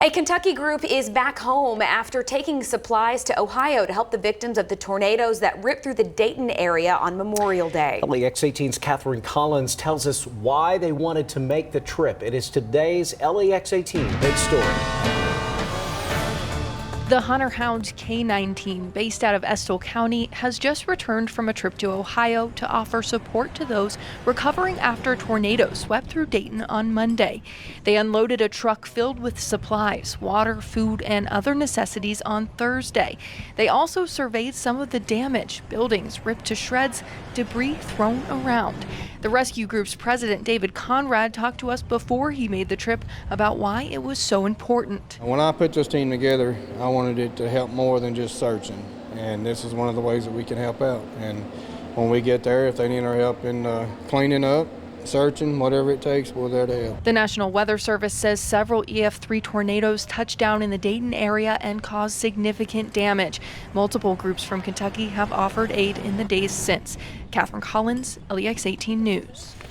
A Kentucky group is back home after taking supplies to Ohio to help the victims of the tornadoes that ripped through the Dayton area on Memorial Day. LEX18's Catherine Collins tells us why they wanted to make the trip. It is today's LEX18 Big Story. The Hunter Hound K9 team, based out of Estill County, has just returned from a trip to Ohio to offer support to those recovering after tornadoes swept through Dayton on Monday. They unloaded a truck filled with supplies, water, food, and other necessities on Thursday. They also surveyed some of the damage, buildings ripped to shreds, debris thrown around. The rescue group's president, David Conrad, talked to us before he made the trip about why it was so important. When I put this team together, I wanted it to help more than just searching, and this is one of the ways that we can help out. And when we get there, if they need our help in cleaning up, searching, whatever it takes, we're there to help. The National Weather Service says several EF3 tornadoes touched down in the Dayton area and caused significant damage. Multiple groups from Kentucky have offered aid in the days since. Catherine Collins, LEX18 News.